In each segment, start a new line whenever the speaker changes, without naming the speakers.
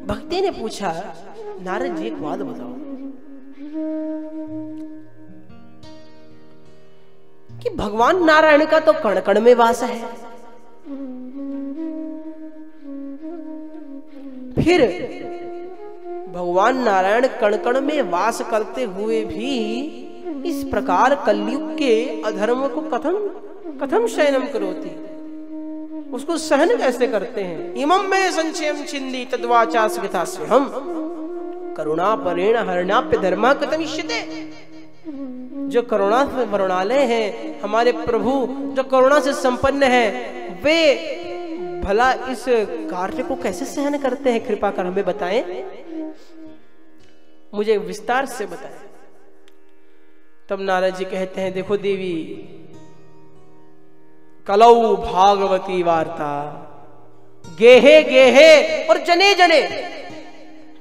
भक्ति ने पूछा, नारद जी एक बात बताओ कि भगवान नारायण का तो कण कण में वास है, फिर भगवान नारायण कण कण में वास करते हुए भी इस प्रकार कलयुग के अधर्म को कथम शयनम करोति, उसको सहन कैसे करते हैं। इमं में संचयम छिंदी तद्वाचा स्वितास्य हम करुणा परेण हरणाप्य धर्मा कथमिष्यते। जो करुणा से वरुणालय हैं हमारे प्रभु, जो करुणा से संपन्न है, वे भला इस कार्य को कैसे सहन करते हैं, कृपा कर हमें बताएं, मुझे विस्तार से बताएं। तब नारद जी कहते हैं, देखो देवी, कलौ भागवती वार्ता गेहे गेहे और जने जने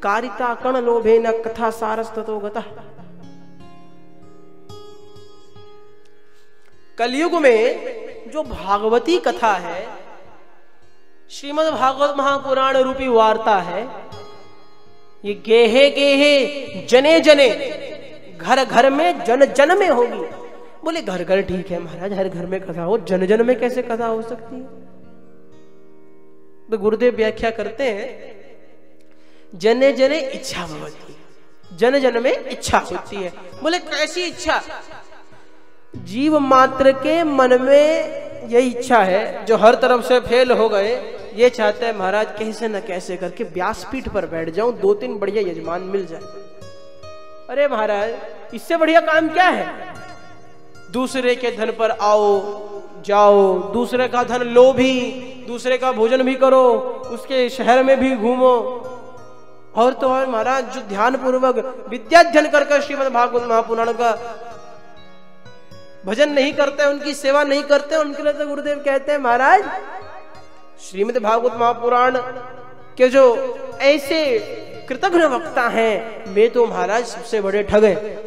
कारिता कण लोभे न कथा सारस्ततो गतः। कलयुग में जो भागवती कथा है, श्रीमद् भागवत महापुराण रूपी वार्ता है, ये गेहे गेहे जने जने घर घर में जन जन में होगी। बोले घर घर ठीक है महाराज, हर घर में कथा हो, जन जन में कैसे कथा हो सकती है। तो गुरुदेव व्याख्या करते हैं, जने जने इच्छा भवती, जन जन में इच्छा होती है। बोले कैसी इच्छा। जीव मात्र के मन में यही इच्छा है जो हर तरफ से फेल हो गए, ये चाहते हैं महाराज कैसे न कैसे करके व्यासपीठ पर बैठ जाऊं, 2-3 बढ़िया यजमान मिल जाए। अरे महाराज इससे बढ़िया काम क्या है। दूसरे के धन पर आओ जाओ, दूसरे का धन लो भी, दूसरे का भोजन भी करो, उसके शहर में भी घूमो, और तो और महाराज जो ध्यान पूर्वक विद्याध्ययन कर श्रीमद् भागवत महापुराण का भजन नहीं करते, उनकी सेवा नहीं करते, उनके लिए तो गुरुदेव कहते हैं महाराज श्रीमद् भागवत महापुराण के जो ऐसे कृतघ्न वक्ता हैं, वे तो महाराज सबसे बड़े ठग हैं।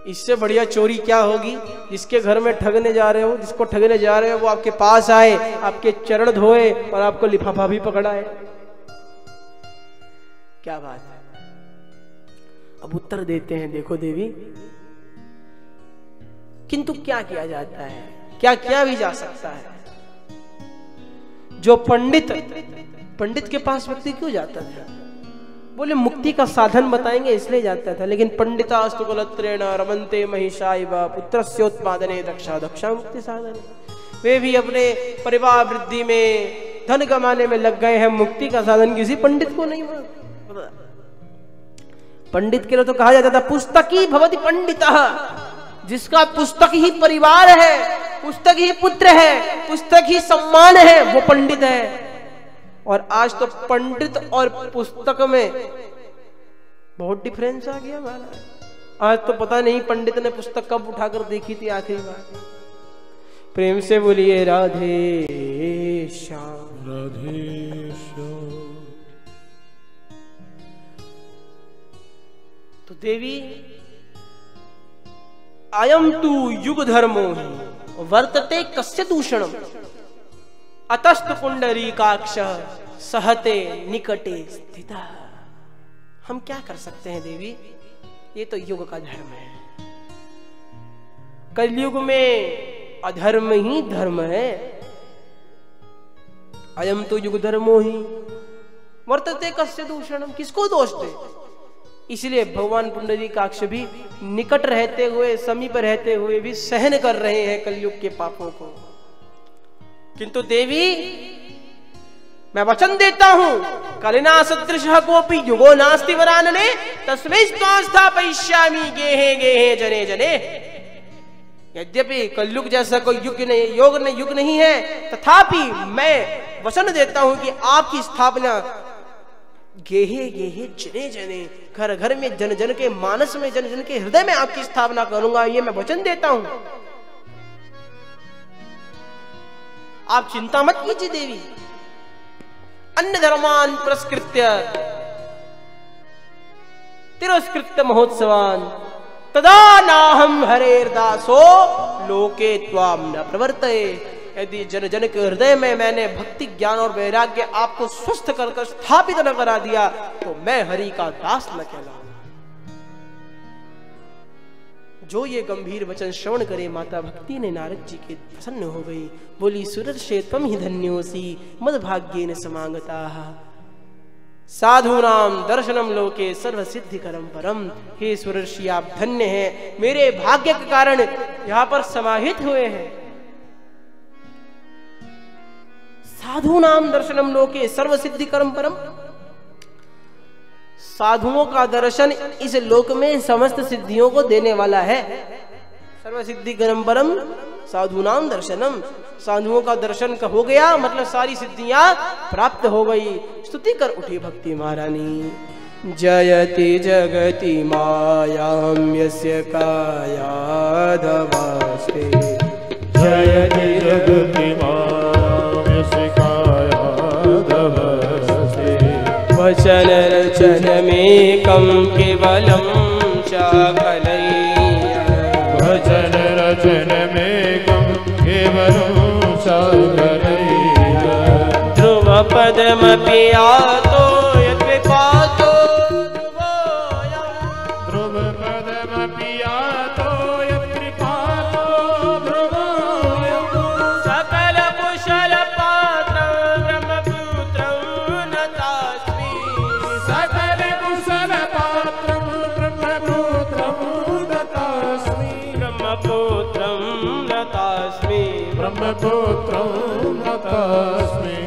इससे बढ़िया चोरी क्या होगी। जिसके घर में ठगने जा रहे हो, जिसको ठगने जा रहे हो, वो आपके पास आए, आपके चरण धोए और आपको लिफाफा भी पकड़ाए। क्या बात है। अब उत्तर देते हैं, देखो देवी, किंतु क्या किया जाता है, क्या किया भी जा सकता है। जो पंडित के पास व्यक्ति क्यों जाता था। बोले मुक्ति का साधन बताएंगे इसलिए जाता था। लेकिन पंडितास्तु कुलत्रेण रमन्ते महिषाइव पुत्रस्योत्पादने दक्षा मुक्ति साधन। वे भी अपने परिवार वृद्धि में, धन कमाने में लग गए हैं, मुक्ति का साधन किसी पंडित को नहीं पता। पंडित के लिए तो कहा जाता था पुस्तकी भवति पंडितः। जिसका पुस्तक ही परिवार है, पुस्तक ही पुत्र है, पुस्तक ही सम्मान है, वो पंडित है। और आज तो पंडित और पुस्तक में बहुत डिफरेंस आ गया महाराज। आज तो पता नहीं पंडित ने पुस्तक कब उठाकर देखी थी आखिरी बार। प्रेम से बोलिए राधे श्याम राधे श्याम। तो देवी, अयम तु युग धर्मो हि वर्तते कस्य दूषणम अतस्तु पुंडरीकाक्ष सहते निकटे स्थिता। हम क्या कर सकते हैं देवी, ये तो युग का धर्म है। कलयुग में अधर्म ही धर्म है। अयम तो युग धर्मो ही वर्तते कस्य दूषणम, किसको दोष दे। इसलिए भगवान पुंडरीकाक्ष भी निकट रहते हुए, समीप रहते हुए भी सहन कर रहे हैं कलयुग के पापों को। किंतु देवी, मैं वचन देता हूं, कलिना सदृशः कोपि युगो नास्ति वरानने तस्मै स्थापयिष्यामि गेहे गेहे जने जने। यद्यपि कलयुग जैसा कोई युग नहीं है, तथापि मैं वचन देता हूं कि आपकी स्थापना गेहे गेहे जने जने, घर घर में, जन जन के मानस में, जन जन के हृदय में आपकी स्थापना करूंगा, ये मैं वचन देता हूं। आप चिंता मत कीजिए देवी। अन्य धर्मान पुरस्कृत्य तिरस्कृत्य महोत्सवान तदा नाहम हरेर्दासो लोके त्वाम न प्रवर्तये। यदि जन जन के हृदय में मैंने भक्ति ज्ञान और वैराग्य आपको स्वस्थ कर स्थापित न करा दिया तो मैं हरि का दास न कहलाऊंगा। जो ये गंभीर वचन श्रवण करे माता भक्ति ने नारद जी के प्रसन्न हो गई। बोली सुरर्षे त्वं ही धन्योसी मद्भाग्येन समागताः साधूनाम दर्शनम लोके सर्व सिद्धिकरम परम। हे सुरर्षि आप धन्य हैं, मेरे भाग्य के कारण यहाँ पर समाहित हुए हैं। साधूनाम दर्शनम लोके सर्व सिद्धिकरम परम। साधुओं का दर्शन इस लोक में समस्त सिद्धियों को देने वाला है। सर्व सिद्धिकरम परम साधुनाम दर्शनम। साधुओं का दर्शन का हो गया मतलब सारी सिद्धियां प्राप्त हो गई। स्तुति कर उठी भक्ति महारानी। जयति जगति मायां यस्य कायाधवास्ते
जयति जगति मायां यस्य कायाधवास्ते
वचन रचनमेकं केवलं चाकलय्य
वचन रचनमेकं केवलं चाकलय्य
ध्रुव पदमपि आतो यत्कृपातो ध्रुवोऽयं
ध्रुव पदमपि आतो यत्कृपातो ध्रुवोऽयं
सकल कुशल पात्रं ब्रह्मपुत्रं नतास्मि
सकल कुशल पात्रं ब्रह्मपुत्रं नतास्मि
ब्रह्मपुत्रं नतास्मि
ब्रह्मपुत्रं नतास्मि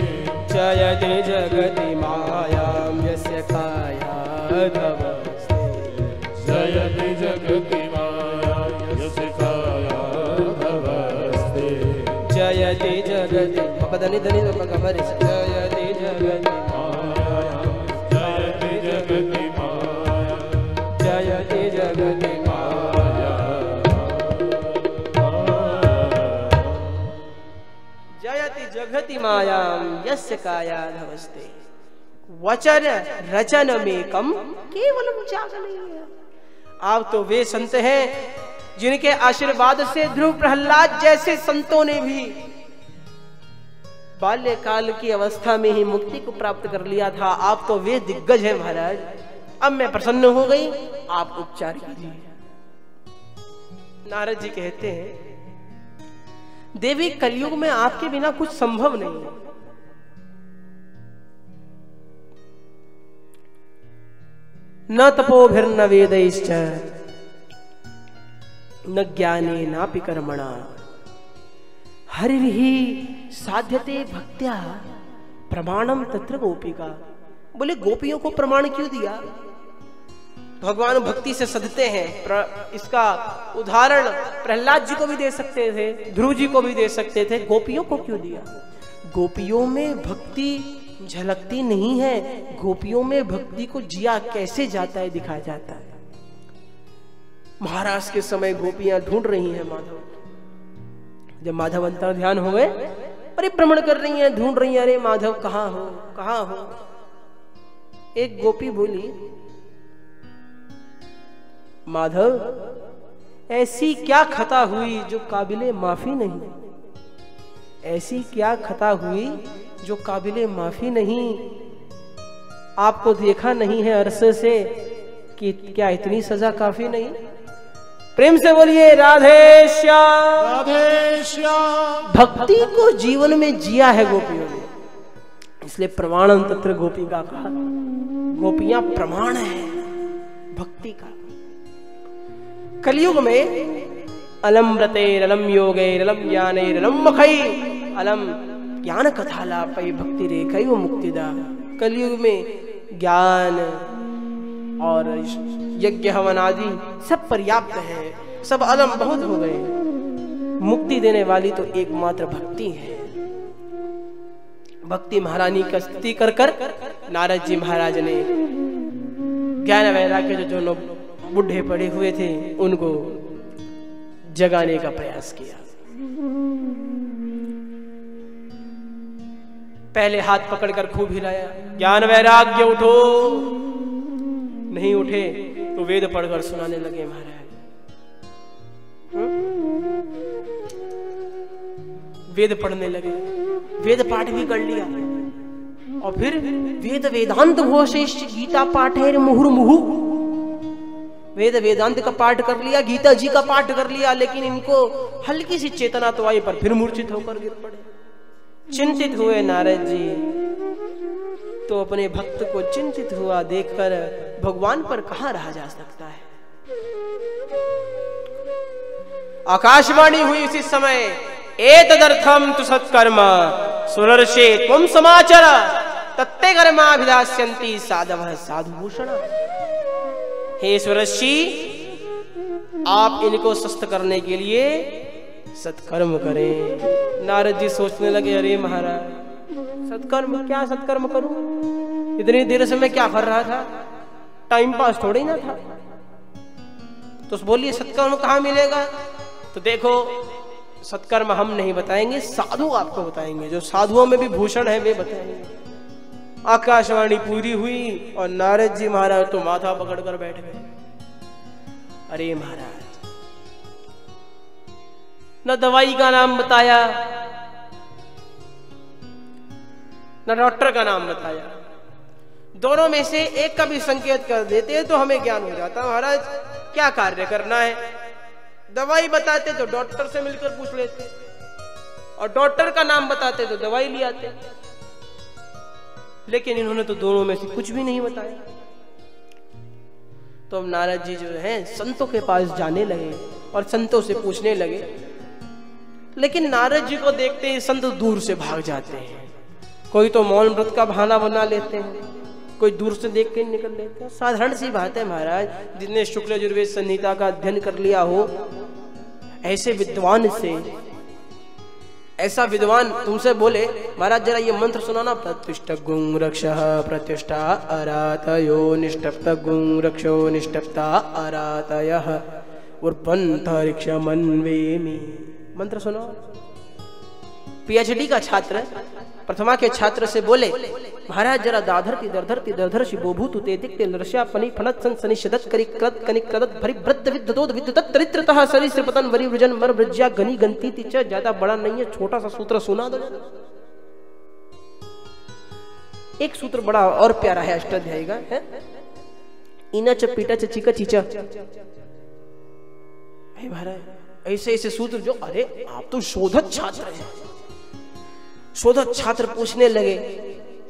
जयति जगति मायां यस्य कायाधवस्ते
जयति जगति मायां यस्य कायाधवस्ते
जयति जगति पदनि धनि पगमरि जयति जगति
मायां जयति जगति मायां
जयति जगति जयति जगति मायां यस्य कायाधवस्ते वचन रचनमेकं केवलं चाकलय्य। आप तो वे संत हैं जिनके आशीर्वाद से ध्रुव प्रहलाद जैसे संतों ने भी बाल्यकाल की अवस्था में ही मुक्ति को प्राप्त कर लिया था। आप तो वे दिग्गज हैं महाराज। अब मैं प्रसन्न हो गई, आप उपचार कीजिए। नारद जी कहते हैं देवी कलयुग में आपके बिना कुछ संभव नहीं है। न तपोभिर्न वेदैश्च न ज्ञाने नापि कर्मणा हरिर्हि साध्यते भक्त्या प्रमाणम तत्र गोपिका। बोले गोपियों को प्रमाण क्यों दिया? भगवान भक्ति से सधते हैं। इसका उदाहरण प्रहलाद जी को भी दे सकते थे, ध्रुव जी को भी दे सकते थे, गोपियों को क्यों दिया? गोपियों में भक्ति झलकती नहीं है, गोपियों में भक्ति को जिया कैसे जाता है दिखाया जाता है। महाराज के समय गोपियां ढूंढ रही हैं माधव। जब माधव अंतर ध्यान हो गए परिभ्रमण कर रही हैं, ढूंढ रही हैं, अरे माधव कहाँ हो कहाँ हो। एक गोपी बोली माधव ऐसी क्या खता हुई जो काबिले माफी नहीं, ऐसी क्या खता हुई जो काबिले माफी नहीं। आपको देखा नहीं है अरसे से कि क्या इतनी सजा काफी नहीं? प्रेम से बोलिए राधे श्याम
राधे श्याम।
भक्ति को जीवन में जिया है गोपियों ने, इसलिए प्रमाणं तत्र गोपिका कहा। गोपियां प्रमाण है भक्ति का। कलयुग में अलम व्रतेरलम योगैरलम ज्ञानैरलम मखै अलम ज्ञान कथालापै भक्ति रेखैव मुक्तिदा। कलयुग में ज्ञान और यज्ञ हवन आदि सब पर्याप्त है, सब अलम बहुत हो गए। मुक्ति देने वाली तो एकमात्र भक्ति है। भक्ति महारानी का स्तुति कर कर नारद जी महाराज ने ज्ञान वैराग्य जो लोग बुढ़े पड़े हुए थे उनको जगाने का प्रयास किया। पहले हाथ पकड़कर खूब हिलाया, ज्ञान वैराग्य उठो। नहीं उठे तो वेद पढ़कर सुनाने लगे महाराज। वेद पढ़ने लगे, वेद पाठ भी कर लिया और फिर वेद वेदांत घोषेश्च गीता पाठेर मुहुर्मुहु, वेद वेदांत का पाठ कर लिया, गीता जी का पाठ कर लिया, लेकिन इनको हल्की सी चेतना तो आई पर फिर मूर्छित होकर गिर पड़े। चिंतित हुए नारद जी, तो अपने भक्त को चिंतित हुआ देखकर भगवान पर कहां रहा जा सकता है। आकाशवाणी हुई उसी समय, एतदर्थम तु सत्कर्म सुरर्षे त्वं समाचर तत्ते कर्माभिधास्यन्ति साधवः साधुभूषण। हे सुरर्षि, आप इनको स्वस्थ करने के लिए सत्कर्म करें। नारद जी सोचने लगे, अरे महाराज सत्कर्म, क्या सत्कर्म करूं? इतनी देर से मैं क्या कर रहा था, टाइम पास थोड़ी ना था। तो बोलिए सत्कर्म कहां मिलेगा? तो देखो, सत्कर्म हम नहीं बताएंगे, साधु आपको बताएंगे, जो साधुओं में भी भूषण है वे बताएंगे। आकाशवाणी पूरी हुई और नारद जी महाराज तो माथा पकड़कर बैठ गए। अरे महाराज, न दवाई का नाम बताया, न डॉक्टर का नाम बताया, दोनों में से एक का भी संकेत कर देते तो हमें ज्ञान हो जाता। महाराज क्या कार्य करना है? दवाई बताते तो डॉक्टर से मिलकर पूछ लेते, और डॉक्टर का नाम बताते तो दवाई ले आते, लेकिन इन्होंने तो दोनों में से कुछ भी नहीं बताया। तो अब नारद जी जो है संतों के पास जाने लगे और संतों से पूछने लगे, लेकिन नारद जी को देखते ही संत दूर से भाग जाते हैं। कोई तो मौन व्रत का बहाना बना लेते हैं, कोई दूर से देख के निकल लेते हैं। साधारण सी बात है महाराज, जिसने शुक्ल यजुर्वेद संहिता का अध्ययन कर लिया हो, ऐसे विद्वान से, ऐसा विद्वान तुमसे बोले महाराज जरा ये मंत्र सुनाना, प्रत्युष्ट गुं रक्षः प्रत्युष्टा अरातयो निष्टप्त गुं रक्षो निष्टप्ता अरातयः उर्पंतरिक्षमन्वेमि, मंत्र सुनो। पीएचडी का छात्र प्रथमा के छात्र से बोले, महाराज जरा दाधरति दर्धरति दर्धर्षि बोभूतु तेतिक्ते नरस्या पनि फणत सन सनि शदत करि क्रत कनिक क्रदत भरि व्रत विद्युत विद्युत तरित्रतः सरिसृपतन वरि वृजन मर वृज्या गनि गंती तिच। ज्यादा बड़ा नहीं है, छोटा सा सूत्र सुना दो। एक सूत्र बड़ा और प्यारा है अष्टाध्यायी का, है इनच पीटच चिक चिच। महाराज ऐसे ऐसे सूत्र जो, अरे आप तो शोधक छात्र हैं। शोधक छात्र पूछने लगे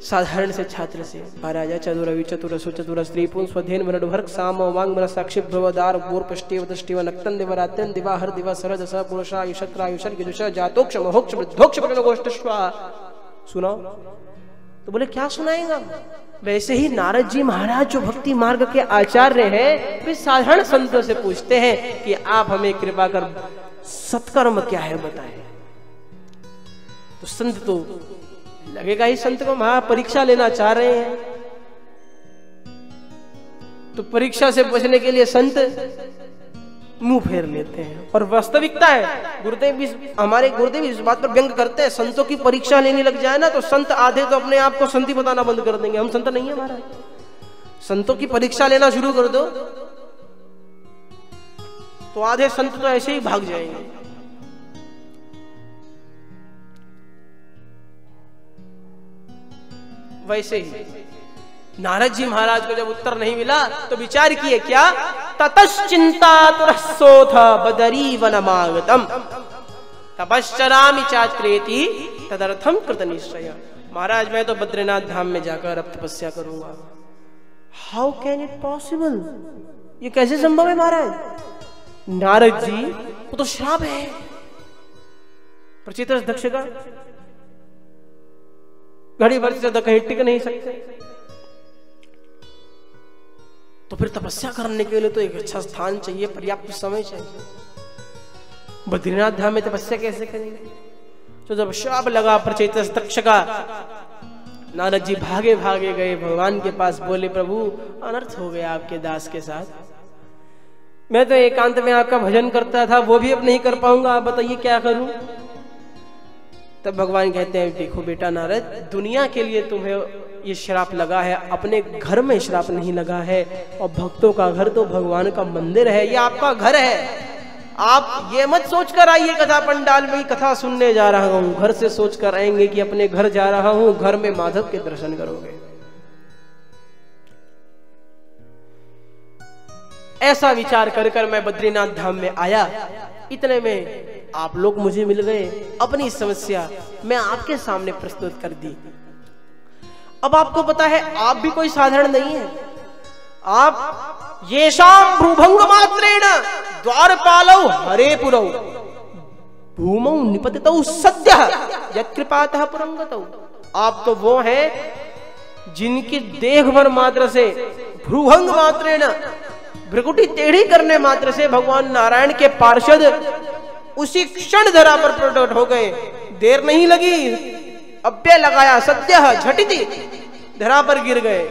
साधारण से छात्र से, महाराजा चतुर विचतुर सुचतुर स्त्री पुंस स्वधेन वरडभर्क साम वांग मन साक्षी भ्रवदार पूर पष्टेव दष्टिव नक्तन दिवरात्यन दिवाहर दिवा सरद स पुरुषा युषत्रा युषर गिजुष जातोक्ष मोक्ष वृद्धोक्ष प्रगोष्ठस्वा। सुनाओ। तो बोले क्या सुनाएगा? वैसे ही नारद जी महाराज जो भक्ति मार्ग के आचार्य हैं, वे साधारण संतों से पूछते हैं कि आप हमें कृपा कर सत्कर्म क्या है बताएं। तो संत तो लगेगा ही, संत को महा परीक्षा लेना चाह रहे हैं, तो परीक्षा से बचने के लिए संत मुंह फेर लेते हैं। और वास्तविकता है, गुरुदेव भी, हमारे गुरुदेव इस बात पर व्यंग करते हैं, संतों की परीक्षा लेने लग जाए ना तो संत आधे तो अपने आप को संती बताना बंद कर देंगे। हम संत नहीं है महाराज, संतों की परीक्षा लेना शुरू कर दो तो आधे संत तो ऐसे ही भाग जाएंगे। वैसे ही नारद जी महाराज को जब उत्तर नहीं मिला तो विचार किए क्या, ततश्चिंता तुरसोथ बदरी वनमागतम तपश्चरामि चात्रेति तदर्थम कृत निश्चय। महाराज मैं तो बद्रीनाथ धाम में जाकर अब तपस्या करूंगा। हाउ कैन इट पॉसिबल, ये कैसे संभव है महाराज? नारद जी वो तो श्राप है प्रचित्र दक्ष का, घड़ी भर से ज्यादा कहीं टिक नहीं सकते। तो फिर तपस्या करने के लिए तो एक अच्छा स्थान चाहिए, पर्याप्त समय चाहिए। बद्रीनाथ धाम में तपस्या कैसे करेंगे? तो जब शाप लगा प्रचेतस दक्ष का, नारद जी भागे भागे गए भगवान के पास, बोले प्रभु अनर्थ हो गया आपके दास के साथ। मैं तो एकांत में आपका भजन करता था, वो भी अब नहीं कर पाऊंगा, आप बताइए क्या करूं? तब भगवान कहते हैं देखो बेटा नारद, दुनिया के लिए तुम्हें ये श्राप लगा है, अपने घर में श्राप नहीं लगा है। और भक्तों का घर तो भगवान का मंदिर है, ये आपका घर है। आप ये मत सोचकर आइए कथा पंडाल में कथा सुनने जा रहा हूं, घर से सोचकर आएंगे कि अपने घर जा रहा हूं, घर में माधव के दर्शन करोगे। ऐसा विचार कर कर मैं बद्रीनाथ धाम में आया। इतने में आप लोग मुझे मिल गए, अपनी समस्या मैं आपके सामने प्रस्तुत कर दी। अब आपको पता है आप भी कोई साधारण नहीं है। आप येषां भ्रूभंग मात्रेण द्वारपालौ हरे पुरौ भूमौ निपतितौ सद्यः यत्कृपातः पुरंगतौ। आप तो वो हैं जिनकी देखभर मात्र से, भ्रूभंग मात्रेण भ्रुकुटी टेढ़ी करने मात्र से भगवान नारायण के पार्षद उसी क्षण धरा पर प्रकट हो गए। देर नहीं लगी, अव्यय लगाया, सद्यः झटिति धरा पर गिर गए।